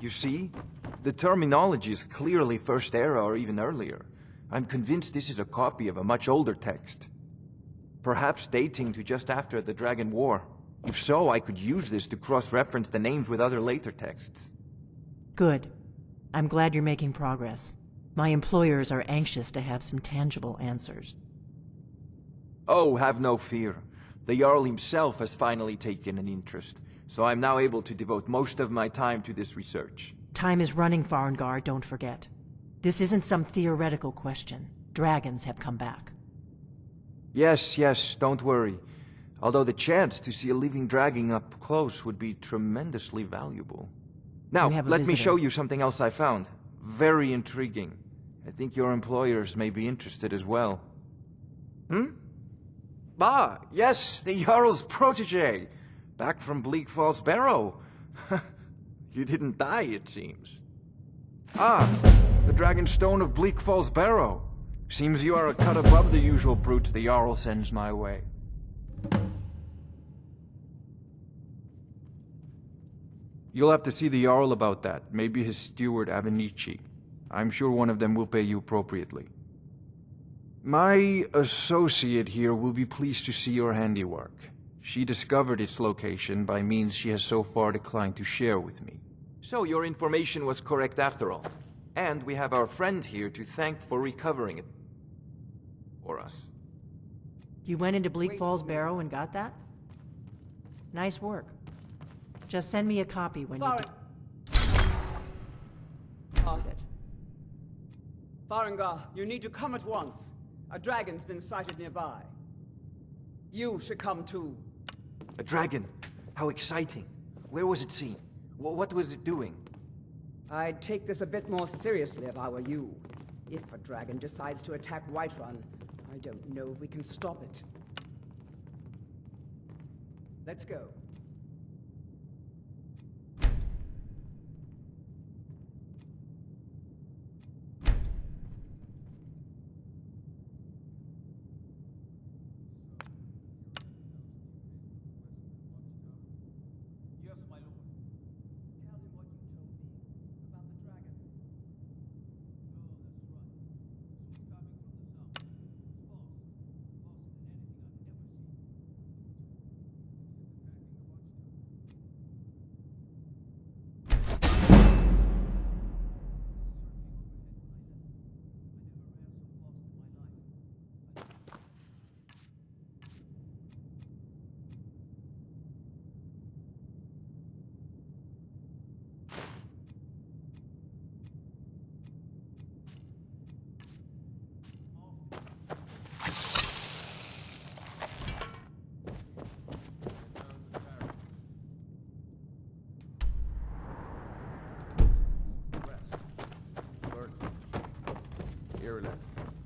You see? The terminology is clearly First Era or even earlier. I'm convinced this is a copy of a much older text. Perhaps dating to just after the Dragon War. If so, I could use this to cross-reference the names with other later texts. Good. I'm glad you're making progress. My employers are anxious to have some tangible answers. Oh, have no fear. The Jarl himself has finally taken an interest, so I'm now able to devote most of my time to this research. Time is running, Farengar, don't forget. This isn't some theoretical question. Dragons have come back. Yes, don't worry. Although the chance to see a living dragon up close would be tremendously valuable. Now, let me show you something else I found. Very intriguing. I think your employers may be interested as well. Ah, yes, the Jarl's protege. Back from Bleak Falls Barrow. You didn't die, it seems. Ah, the Dragon Stone of Bleak Falls Barrow. Seems you are a cut above the usual brutes the Jarl sends my way. You'll have to see the Jarl about that. Maybe his steward, Avenici. I'm sure one of them will pay you appropriately. My associate here will be pleased to see your handiwork. She discovered its location by means she has so far declined to share with me. So your information was correct after all. And we have our friend here to thank for recovering it. For us. You went into Bleak Falls Barrow and got that? Nice work. Just send me a copy when you it. Farengar, you need to come at once. A dragon's been sighted nearby. You should come too. A dragon? How exciting. Where was it seen? What was it doing? I'd take this a bit more seriously if I were you. If a dragon decides to attack Whiterun, I don't know if we can stop it. Let's go.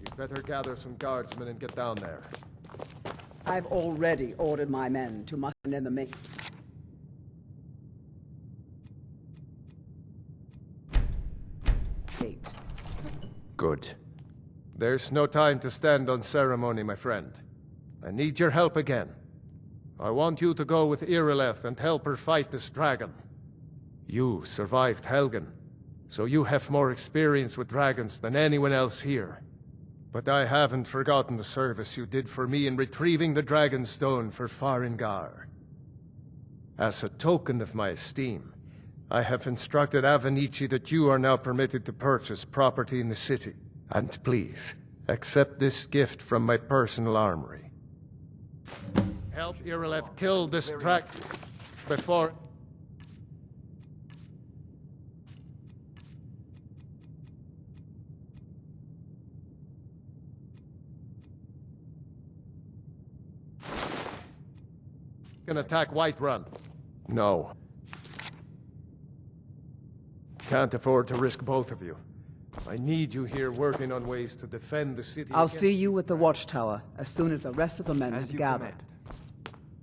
You'd better gather some guardsmen and get down there. I've already ordered my men to muster in the main. Gate. Good. There's no time to stand on ceremony, my friend. I need your help again. I want you to go with Irileth and help her fight this dragon. You survived Helgen, so you have more experience with dragons than anyone else here. But I haven't forgotten the service you did for me in retrieving the Dragon Stone for Farengar. As a token of my esteem, I have instructed Avenici that you are now permitted to purchase property in the city. And please, accept this gift from my personal armory. Help Irileth kill this dragon before... Can attack Whiterun. No. Can't afford to risk both of you. I need you here working on ways to defend the city. I'll see you at the watchtower as soon as the rest of the men have gathered.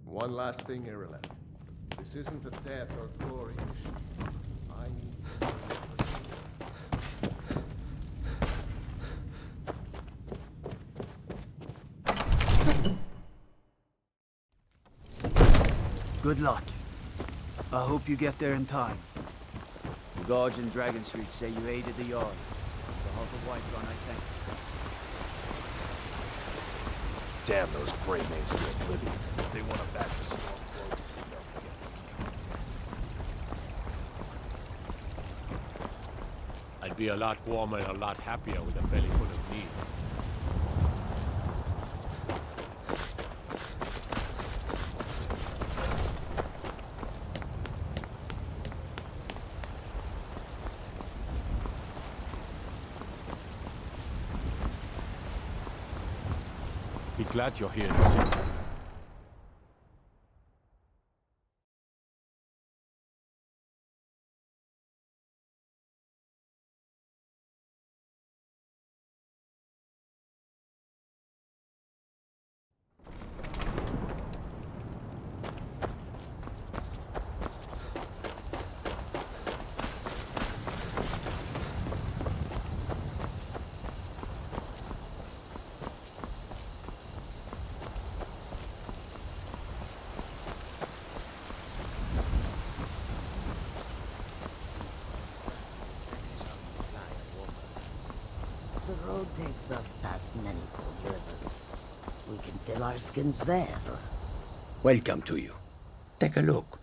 One last thing, Irileth. This isn't a death or glory issue. I need... Good luck. I hope you get there in time. guards in Dragon Street say you aided the Yard. On behalf of Whiterun, I thank you. Damn those Grey Maids to oblivion. They want to back the storm close. I'd be a lot warmer and a lot happier with a belly full of meat. Be glad you're here to see. The road takes us past many cold rivers. We can fill our skins there. Welcome to you. Take a look.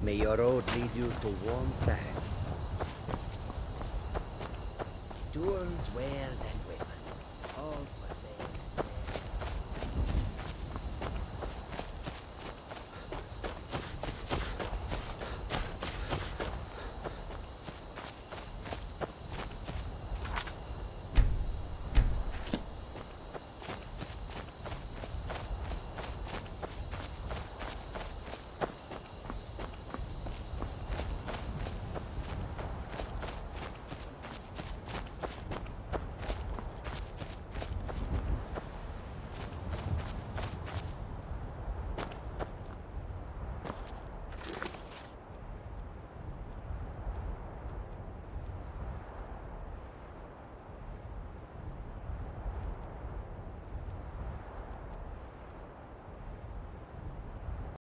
May your road lead you to warm sands. Jewels, wares, and